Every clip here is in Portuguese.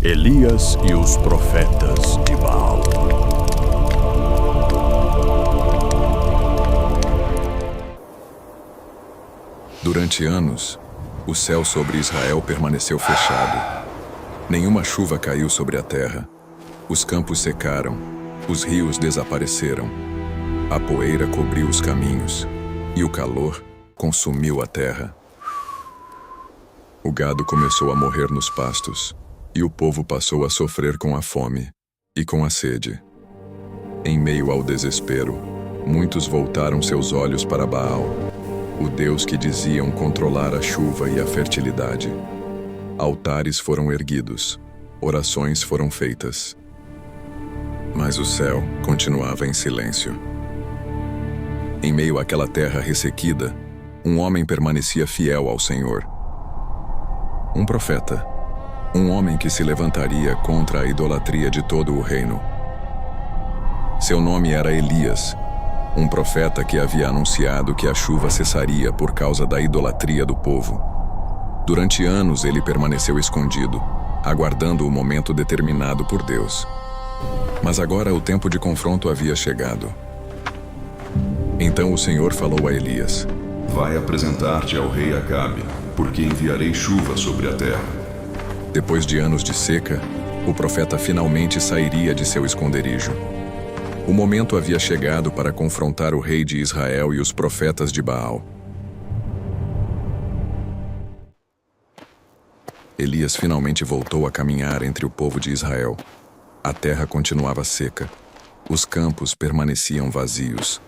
Elias e os profetas de Baal. Durante anos, o céu sobre Israel permaneceu fechado. Nenhuma chuva caiu sobre a terra. Os campos secaram, os rios desapareceram. A poeira cobriu os caminhos e o calor consumiu a terra. O gado começou a morrer nos pastos e o povo passou a sofrer com a fome e com a sede. Em meio ao desespero, muitos voltaram seus olhos para Baal, o Deus que diziam controlar a chuva e a fertilidade. Altares foram erguidos, orações foram feitas. Mas o céu continuava em silêncio. Em meio àquela terra ressequida, um homem permanecia fiel ao Senhor. Um profeta, um homem que se levantaria contra a idolatria de todo o reino. Seu nome era Elias, um profeta que havia anunciado que a chuva cessaria por causa da idolatria do povo. Durante anos ele permaneceu escondido, aguardando o momento determinado por Deus. Mas agora o tempo de confronto havia chegado. Então o Senhor falou a Elias: Vai apresentar-te ao rei Acabe, porque enviarei chuva sobre a terra. Depois de anos de seca, o profeta finalmente sairia de seu esconderijo. O momento havia chegado para confrontar o rei de Israel e os profetas de Baal. Elias finalmente voltou a caminhar entre o povo de Israel. A terra continuava seca. Os campos permaneciam vazios.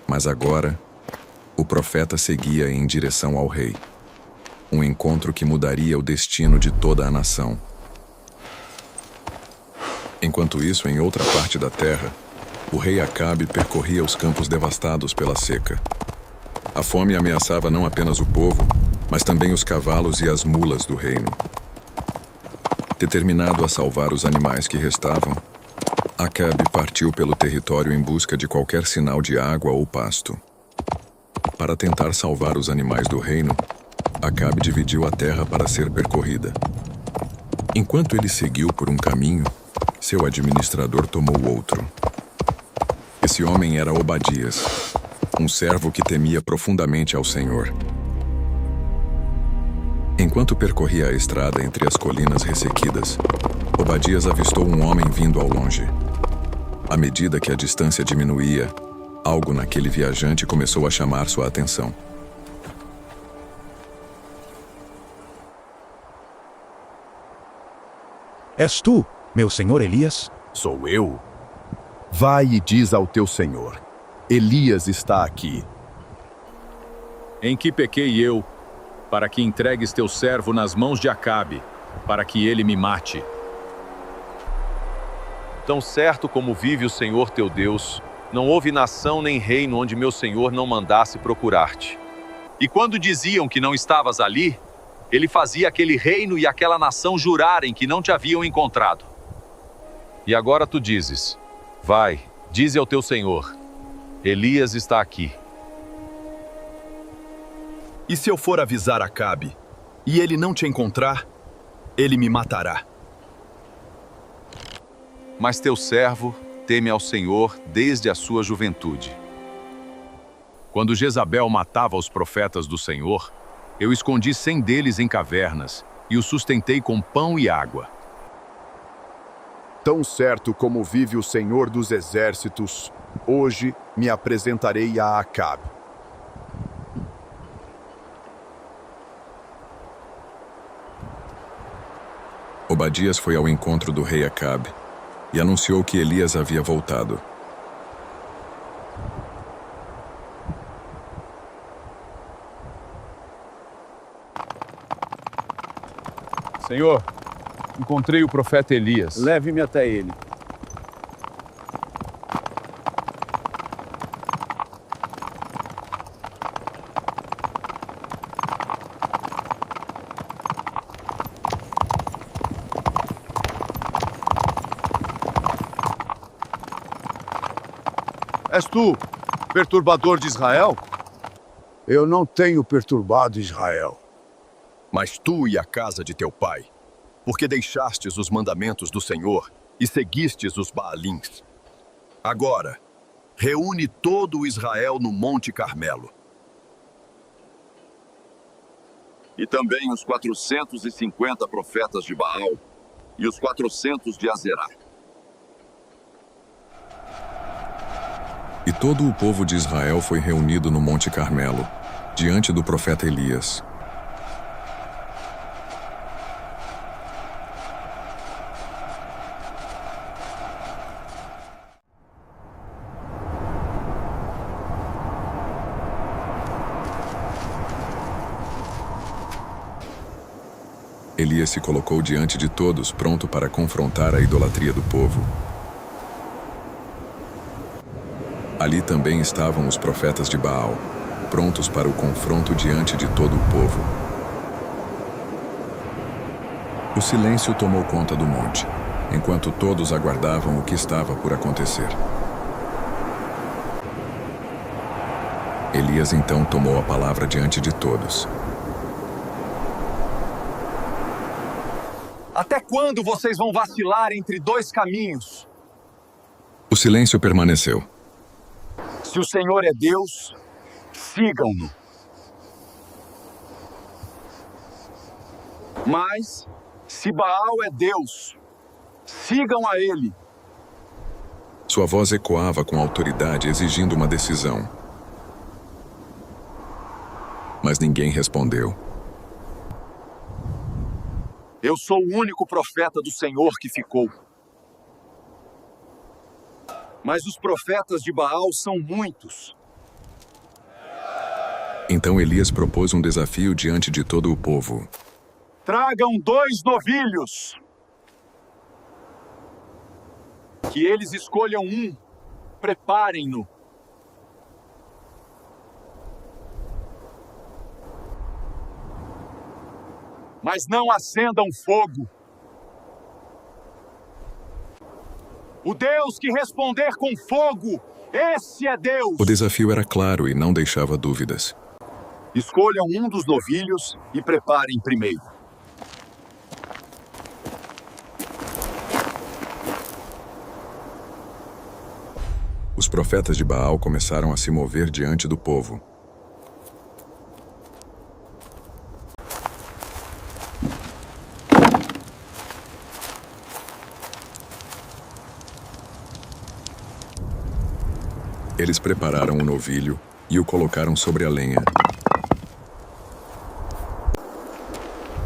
Mas agora, o profeta seguia em direção ao rei. Um encontro que mudaria o destino de toda a nação. Enquanto isso, em outra parte da terra, o rei Acabe percorria os campos devastados pela seca. A fome ameaçava não apenas o povo, mas também os cavalos e as mulas do reino. Determinado a salvar os animais que restavam, Acabe partiu pelo território em busca de qualquer sinal de água ou pasto. Para tentar salvar os animais do reino, Acabe dividiu a terra para ser percorrida. Enquanto ele seguiu por um caminho, seu administrador tomou outro. Esse homem era Obadias, um servo que temia profundamente ao Senhor. Enquanto percorria a estrada entre as colinas ressequidas, Obadias avistou um homem vindo ao longe. À medida que a distância diminuía, algo naquele viajante começou a chamar sua atenção. És tu, meu senhor Elias? Sou eu? Vai e diz ao teu senhor: Elias está aqui. Em que pequei eu, para que entregues teu servo nas mãos de Acabe, para que ele me mate? Tão certo como vive o Senhor teu Deus, não houve nação nem reino onde meu Senhor não mandasse procurar-te. E quando diziam que não estavas ali, ele fazia aquele reino e aquela nação jurarem que não te haviam encontrado. E agora tu dizes: vai, dize ao teu Senhor, Elias está aqui. E se eu for avisar Acabe, e ele não te encontrar, ele me matará. Mas teu servo teme ao Senhor desde a sua juventude. Quando Jezabel matava os profetas do Senhor, eu escondi 100 deles em cavernas e os sustentei com pão e água. Tão certo como vive o Senhor dos Exércitos, hoje me apresentarei a Acabe. Obadias foi ao encontro do rei Acabe e anunciou que Elias havia voltado. Senhor, encontrei o profeta Elias. Leve-me até ele. És tu, perturbador de Israel? Eu não tenho perturbado Israel. Mas tu e a casa de teu pai porque deixastes os mandamentos do Senhor e seguistes os Baalins. Agora, reúne todo o Israel no Monte Carmelo. E também os 450 profetas de Baal e os 400 de Azerá. E todo o povo de Israel foi reunido no Monte Carmelo, diante do profeta Elias. Elias se colocou diante de todos, pronto para confrontar a idolatria do povo. Ali também estavam os profetas de Baal, prontos para o confronto diante de todo o povo. O silêncio tomou conta do monte, enquanto todos aguardavam o que estava por acontecer. Elias então tomou a palavra diante de todos. Até quando vocês vão vacilar entre dois caminhos? O silêncio permaneceu. Se o Senhor é Deus, sigam-no. Mas, se Baal é Deus, sigam a ele. Sua voz ecoava com autoridade, exigindo uma decisão. Mas ninguém respondeu. Eu sou o único profeta do Senhor que ficou. Mas os profetas de Baal são muitos. Então Elias propôs um desafio diante de todo o povo. Tragam 2 novilhos. Que eles escolham um. Preparem-no. Mas não acendam fogo. O Deus que responder com fogo, esse é Deus. O desafio era claro e não deixava dúvidas. Escolham um dos novilhos e preparem primeiro. Os profetas de Baal começaram a se mover diante do povo. Eles prepararam o novilho e o colocaram sobre a lenha.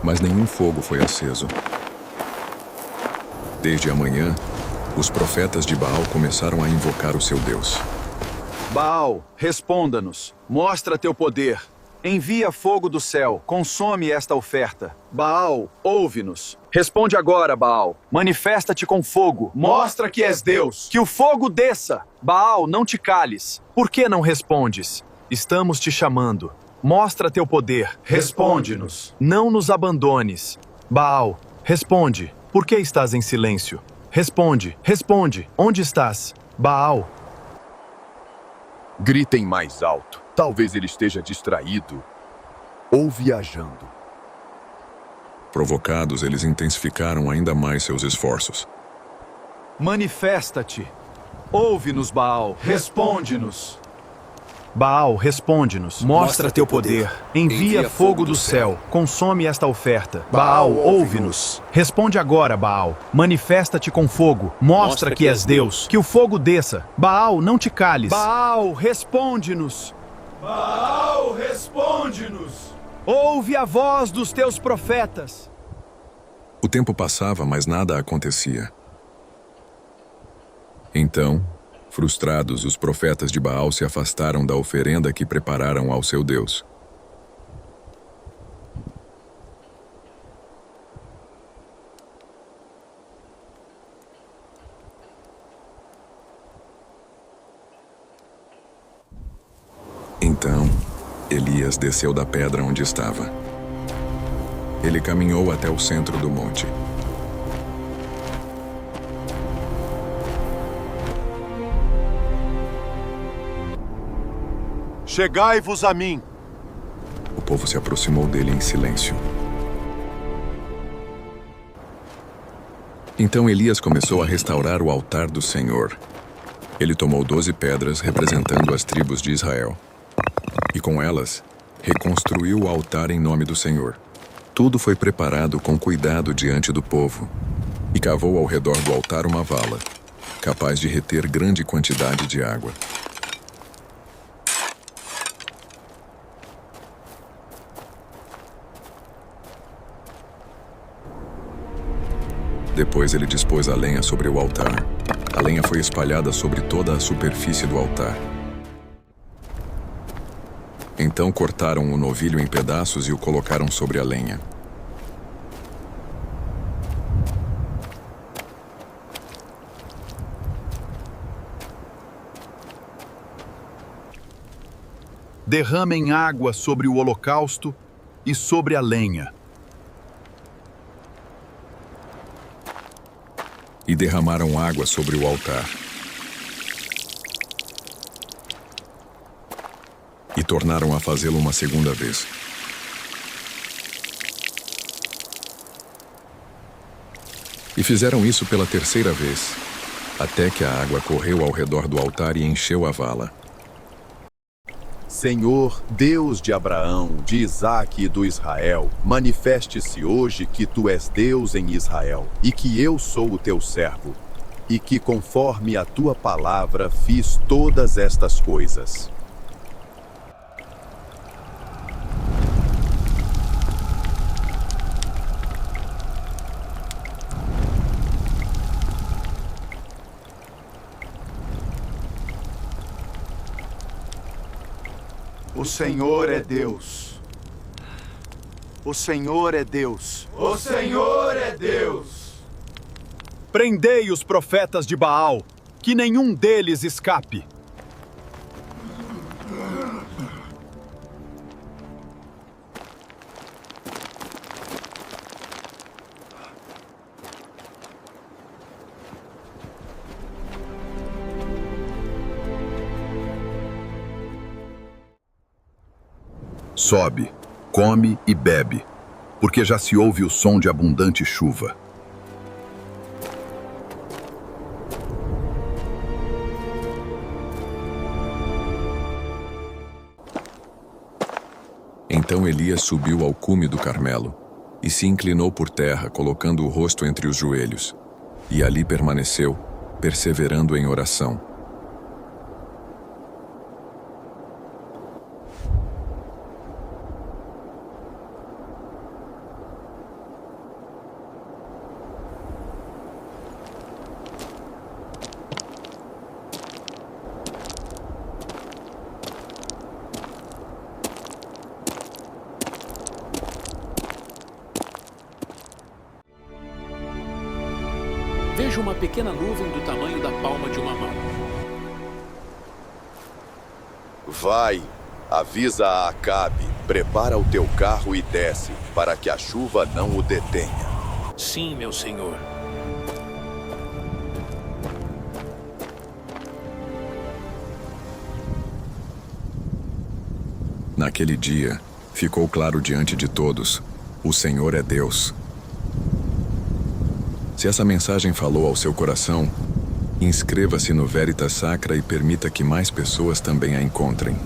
Mas nenhum fogo foi aceso. Desde a manhã, os profetas de Baal começaram a invocar o seu Deus. Baal, responda-nos. Mostra teu poder. Envia fogo do céu. Consome esta oferta. Baal, ouve-nos. Responde agora, Baal. Manifesta-te com fogo. Mostra que és Deus. Que o fogo desça. Baal, não te cales. Por que não respondes? Estamos te chamando. Mostra teu poder. Responde-nos. Não nos abandones. Baal, responde. Por que estás em silêncio? Responde, responde. Onde estás? Baal. Gritem mais alto. Talvez ele esteja distraído ou viajando. Provocados, eles intensificaram ainda mais seus esforços. Manifesta-te. Ouve-nos, Baal. Responde-nos. Baal, responde-nos. Mostra teu poder. Envia fogo do céu. Consome esta oferta. Baal, ouve-nos. Responde agora, Baal. Manifesta-te com fogo. Mostra que és Deus. Que o fogo desça. Baal, não te cales. Baal, responde-nos. Baal, responde-nos. Ouve a voz dos teus profetas. O tempo passava, mas nada acontecia. Então, frustrados, os profetas de Baal se afastaram da oferenda que prepararam ao seu Deus. Então, Elias desceu da pedra onde estava. Ele caminhou até o centro do monte. Chegai-vos a mim. O povo se aproximou dele em silêncio. Então Elias começou a restaurar o altar do Senhor. Ele tomou 12 pedras representando as tribos de Israel. E com elas, reconstruiu o altar em nome do Senhor. Tudo foi preparado com cuidado diante do povo. E cavou ao redor do altar uma vala, capaz de reter grande quantidade de água. Depois ele dispôs a lenha sobre o altar. A lenha foi espalhada sobre toda a superfície do altar. Então cortaram o novilho em pedaços e o colocaram sobre a lenha. Derramem água sobre o holocausto e sobre a lenha. E derramaram água sobre o altar. E tornaram a fazê-lo uma segunda vez. E fizeram isso pela terceira vez, até que a água correu ao redor do altar e encheu a vala. Senhor, Deus de Abraão, de Isaque e do Israel, manifeste-se hoje que tu és Deus em Israel, e que eu sou o teu servo, e que conforme a tua palavra fiz todas estas coisas. O Senhor é Deus. O Senhor é Deus. O Senhor é Deus. Prendei os profetas de Baal, que nenhum deles escape. Sobe, come e bebe, porque já se ouve o som de abundante chuva. Então Elias subiu ao cume do Carmelo e se inclinou por terra, colocando o rosto entre os joelhos, e ali permaneceu, perseverando em oração. Vejo uma pequena nuvem do tamanho da palma de uma mão. Vai, avisa a Acabe, prepara o teu carro e desce, para que a chuva não o detenha. Sim, meu senhor. Naquele dia, ficou claro diante de todos: o Senhor é Deus. Se essa mensagem falou ao seu coração, inscreva-se no Veritas Sacra e permita que mais pessoas também a encontrem.